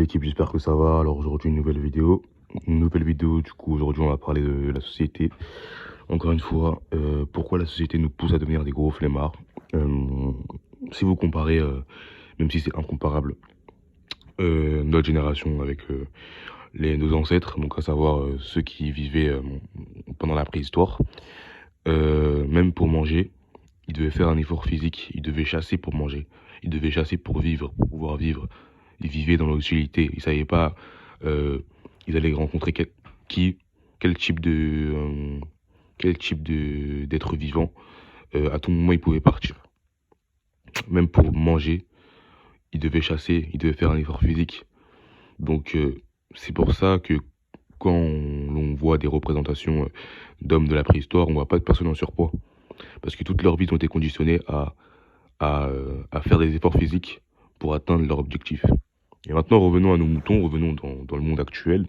l'équipe, j'espère que ça va. Alors aujourd'hui une nouvelle vidéo. Du coup aujourd'hui on va parler de la société. Encore une fois, pourquoi la société nous pousse à devenir des gros flemmards. Si vous comparez, même si c'est incomparable, notre génération avec nos ancêtres, donc à savoir ceux qui vivaient pendant la préhistoire, même pour manger, ils devaient faire un effort physique, ils devaient chasser pour manger, ils devaient chasser pour vivre, pour pouvoir vivre. Ils vivaient dans l'hostilité, ils savaient pas, euh, ils allaient rencontrer qui, quel type d'être vivant. À tout moment, ils pouvaient partir. Même pour manger, ils devaient chasser, ils devaient faire un effort physique. Donc c'est pour ça que quand l'on voit des représentations d'hommes de la préhistoire, on voit pas de personnes en surpoids. Parce que toute leur vie ont été conditionnées à faire des efforts physiques pour atteindre leur objectif. Et maintenant, revenons à nos moutons, revenons dans le monde actuel.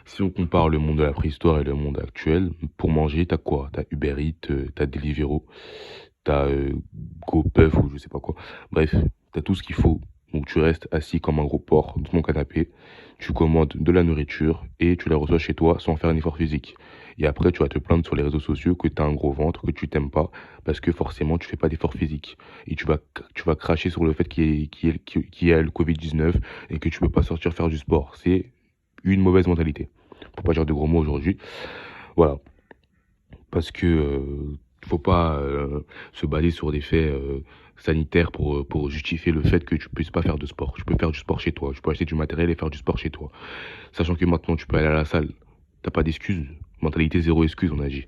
Si on compare le monde de la préhistoire et le monde actuel, pour manger, t'as quoi? T'as Uber Eats, t'as Deliveroo, t'as GoPuff ou je sais pas quoi. Bref, t'as tout ce qu'il faut. Donc tu restes assis comme un gros porc dans ton canapé, tu commandes de la nourriture et tu la reçois chez toi sans faire un effort physique. Et après, tu vas te plaindre sur les réseaux sociaux que t'as un gros ventre, que tu t'aimes pas, parce que forcément tu fais pas d'effort physique. Et tu vas cracher sur le fait qu'il y a le Covid-19 et que tu peux pas sortir faire du sport. C'est une mauvaise mentalité. Pour pas dire de gros mots aujourd'hui. Voilà. Parce que faut pas se baser sur des faits sanitaires pour justifier le fait que tu puisses pas faire de sport. Tu peux faire du sport chez toi, tu peux acheter du matériel et faire du sport chez toi. Sachant que maintenant tu peux aller à la salle, t'as pas d'excuses. Mentalité zéro excuse, on a dit.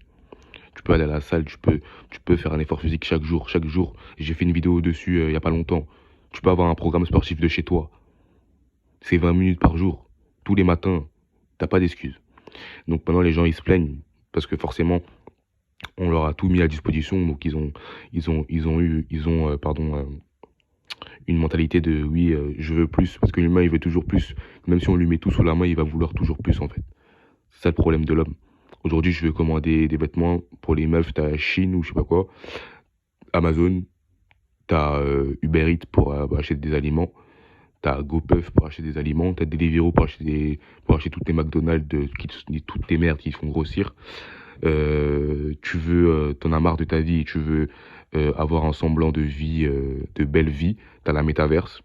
Tu peux aller à la salle, tu peux faire un effort physique chaque jour. Chaque jour, j'ai fait une vidéo dessus il y a pas longtemps. Tu peux avoir un programme sportif de chez toi. C'est 20 minutes par jour, tous les matins. T'as pas d'excuses. Donc maintenant les gens ils se plaignent parce que forcément on leur a tout mis à disposition, donc une mentalité de oui, je veux plus, parce que l'humain il veut toujours plus. Même si on lui met tout sous la main, il va vouloir toujours plus en fait. C'est ça le problème de l'homme. Aujourd'hui, je veux commander des vêtements pour les meufs, t'as Chine ou je sais pas quoi, Amazon, t'as Uber Eats pour acheter des aliments, t'as GoPuff pour acheter des aliments, t'as Deliveroo pour acheter toutes tes McDonald's, toutes tes merdes qui te font grossir. T'en as marre de ta vie et tu veux avoir un semblant de vie, de belle vie, t'as la métaverse.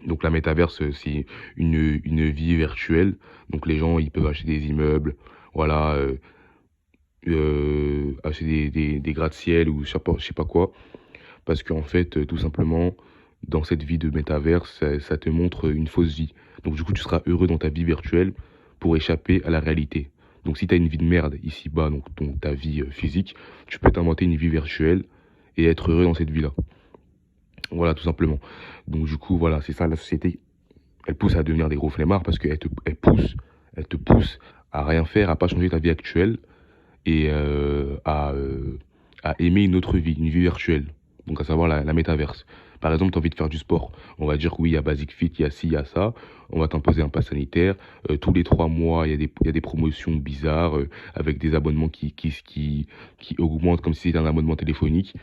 Donc la métaverse, c'est une vie virtuelle. Donc les gens, ils peuvent acheter des immeubles, voilà, acheter des gratte-ciel ou je sais pas quoi. Parce qu'en fait, tout simplement, dans cette vie de métaverse, ça te montre une fausse vie. Donc du coup, tu seras heureux dans ta vie virtuelle pour échapper à la réalité. Donc si tu as une vie de merde ici-bas, donc ta vie physique, tu peux t'inventer une vie virtuelle et être heureux dans cette vie-là. Voilà, tout simplement. Donc du coup, voilà, c'est ça la société. Elle pousse à devenir des gros flemmards parce elle te pousse à rien faire, à pas changer ta vie actuelle et à aimer une autre vie, une vie virtuelle. Donc à savoir la métaverse. Par exemple, tu as envie de faire du sport. On va dire que oui, il y a Basic Fit, il y a ci, il y a ça. On va t'imposer un pass sanitaire. Tous les 3 mois, il y a des promotions bizarres avec des abonnements qui augmentent comme si c'était un abonnement téléphonique.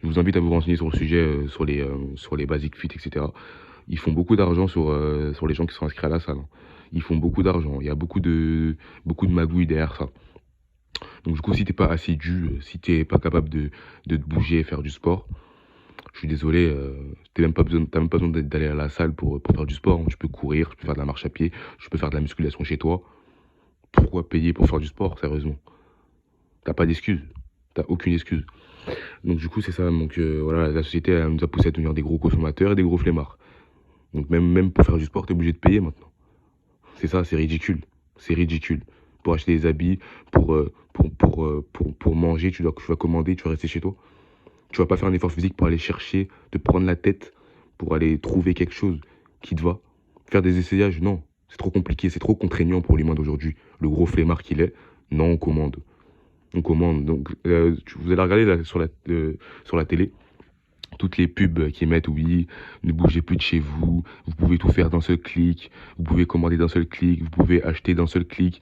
Je vous invite à vous renseigner sur le sujet, sur les Basic Fit, etc. Ils font beaucoup d'argent sur les gens qui sont inscrits à la salle. Ils font beaucoup d'argent. Il y a beaucoup de magouilles derrière ça. Donc du coup, si t'es pas assidu, si t'es pas capable de te bouger et faire du sport, je suis désolé, t'as même pas besoin d'aller à la salle pour faire du sport. Hein. Tu peux courir, tu peux faire de la marche à pied, tu peux faire de la musculation chez toi. Pourquoi payer pour faire du sport, sérieusement? T'as pas d'excuse. T'as aucune excuse. Donc du coup, c'est ça. Donc voilà, la société elle nous a poussé à devenir des gros consommateurs et des gros flemmards. Donc même pour faire du sport, t'es obligé de payer maintenant. C'est ça, c'est ridicule. C'est ridicule. Pour acheter des habits, pour manger, tu vas commander, tu vas rester chez toi. Tu vas pas faire un effort physique pour aller chercher, te prendre la tête, pour aller trouver quelque chose qui te va. Faire des essayages, non. C'est trop compliqué, c'est trop contraignant pour l'humain d'aujourd'hui. Le gros flemmard qu'il est, non, on commande. On commande. Donc, vous allez regarder là, sur la télé, toutes les pubs qui émettent, oui, ne bougez plus de chez vous, vous pouvez tout faire d'un seul clic, vous pouvez commander d'un seul clic, vous pouvez acheter d'un seul clic.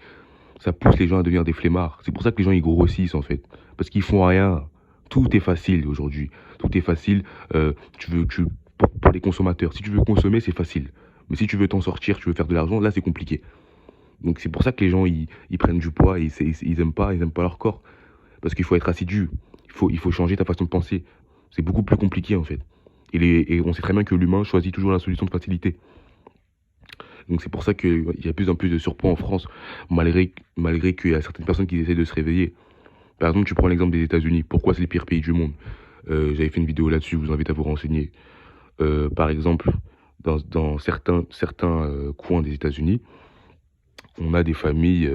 Ça pousse les gens à devenir des flemmards. C'est pour ça que les gens ils grossissent en fait. Parce qu'ils font rien. Tout est facile aujourd'hui. Tout est facile. Pour les consommateurs. Si tu veux consommer, c'est facile. Mais si tu veux t'en sortir, tu veux faire de l'argent, là c'est compliqué. Donc c'est pour ça que les gens ils prennent du poids et ils aiment pas leur corps. Parce qu'il faut être assidu, il faut changer ta façon de penser. C'est beaucoup plus compliqué en fait. Et on sait très bien que l'humain choisit toujours la solution de facilité. Donc c'est pour ça qu'il y a de plus en plus de surpoids en France, malgré qu'il y a certaines personnes qui essaient de se réveiller. Par exemple, tu prends l'exemple des États-Unis. Pourquoi c'est le pire pays du monde? J'avais fait une vidéo là-dessus, je vous invite à vous renseigner. Par exemple, dans certains coins des États-Unis, on a des familles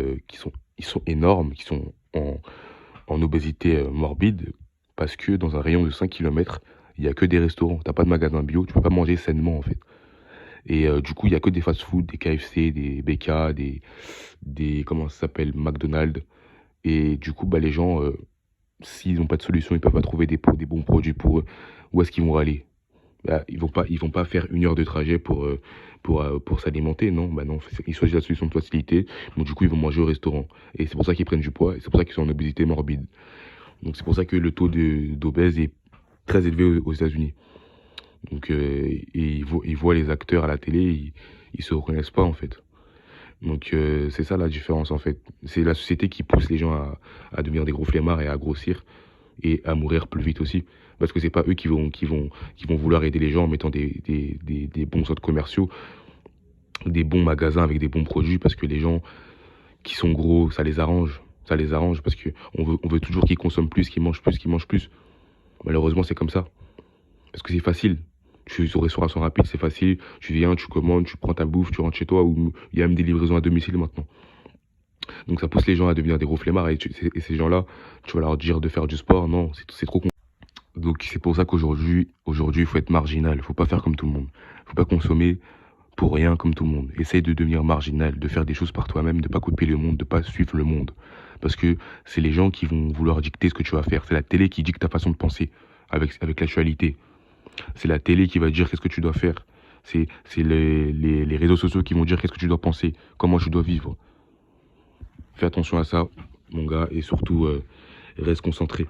ils sont énormes, qui sont en obésité morbide, parce que dans un rayon de 5 kilomètres, il n'y a que des restaurants. T'as pas de magasin bio, tu peux pas manger sainement en fait. Et du coup, il y a que des fast-food, des KFC, des BK, comment ça s'appelle, McDonald's. Et du coup, bah, les gens, s'ils n'ont pas de solution, ils peuvent pas trouver des bons produits pour eux. Où est-ce qu'ils vont aller? Bah, ils vont pas faire 1 heure de trajet pour s'alimenter, non, bah non, ils choisissent la solution de facilité, donc du coup ils vont manger au restaurant. Et c'est pour ça qu'ils prennent du poids, et c'est pour ça qu'ils sont en obésité morbide. Donc c'est pour ça que le taux d'obèse est très élevé aux États-Unis. Donc et ils voient les acteurs à la télé, ils se reconnaissent pas en fait. Donc c'est ça la différence en fait. C'est la société qui pousse les gens à devenir des gros flemmards et à grossir et à mourir plus vite aussi. Parce que c'est pas eux qui vont vouloir aider les gens en mettant des bons centres commerciaux, des bons magasins avec des bons produits, parce que les gens qui sont gros, ça les arrange. Ça les arrange parce que on veut toujours qu'ils consomment plus, qu'ils mangent plus, qu'ils mangent plus. Malheureusement, c'est comme ça. Parce que c'est facile. Tu es sur restauration rapide, c'est facile. Tu viens, tu commandes, tu prends ta bouffe, tu rentres chez toi, ou il y a même des livraisons à domicile maintenant. Donc ça pousse les gens à devenir des gros flemmards, et ces gens-là, tu vas leur dire de faire du sport, non, c'est trop compliqué. Donc c'est pour ça il faut être marginal, il faut pas faire comme tout le monde. Il faut pas consommer pour rien comme tout le monde. Essaye de devenir marginal, de faire des choses par toi-même, de pas copier le monde, de pas suivre le monde. Parce que c'est les gens qui vont vouloir dicter ce que tu vas faire. C'est la télé qui dicte ta façon de penser avec l'actualité. C'est la télé qui va dire qu'est-ce que tu dois faire. C'est les réseaux sociaux qui vont dire qu'est-ce que tu dois penser, comment tu dois vivre. Fais attention à ça, mon gars, et surtout, reste concentré.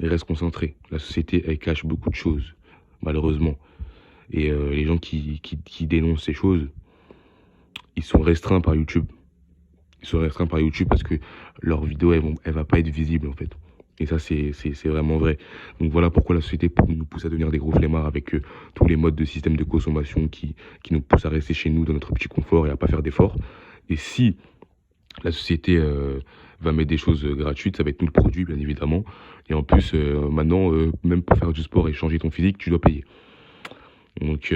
Et reste concentré. La société, elle cache beaucoup de choses, malheureusement. Et les gens qui dénoncent ces choses, ils sont restreints par YouTube. Ils sont restreints par YouTube parce que leur vidéo, elle va pas être visible, en fait. Et ça, c'est vraiment vrai. Donc voilà pourquoi la société nous pousse à devenir des gros flemmards avec tous les modes de système de consommation qui nous poussent à rester chez nous dans notre petit confort et à pas faire d'efforts. Et si la société va mettre des choses gratuites, ça va être nous le produit, bien évidemment. Et en plus, maintenant, même pour faire du sport et changer ton physique, tu dois payer. Donc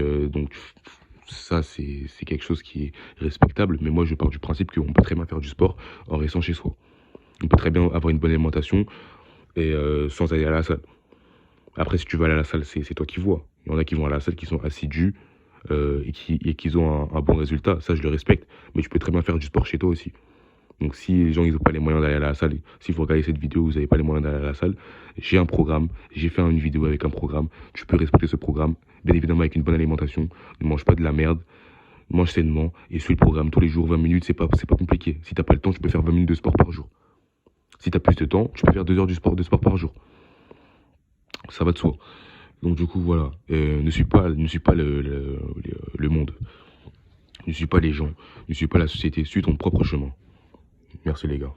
ça, c'est quelque chose qui est respectable. Mais moi, je pars du principe qu'on peut très bien faire du sport en restant chez soi. On peut très bien avoir une bonne alimentation et sans aller à la salle. Après, si tu vas aller à la salle, c'est toi qui vois. Il y en a qui vont à la salle, qui sont assidus et qui ont un bon résultat. Ça, je le respecte. Mais tu peux très bien faire du sport chez toi aussi. Donc si les gens n'ont pas les moyens d'aller à la salle, si vous regardez cette vidéo, vous n'avez pas les moyens d'aller à la salle, j'ai un programme, j'ai fait une vidéo avec un programme, tu peux respecter ce programme, bien évidemment avec une bonne alimentation, ne mange pas de la merde, mange sainement, et suis le programme tous les jours, 20 minutes, c'est pas compliqué. Si t'as pas le temps, tu peux faire 20 minutes de sport par jour. Si t'as plus de temps, tu peux faire 2 heures de sport par jour. Ça va de soi. Donc du coup, voilà, ne suis pas le monde, ne suis pas les gens, ne suis pas la société, suis ton propre chemin. Merci les gars.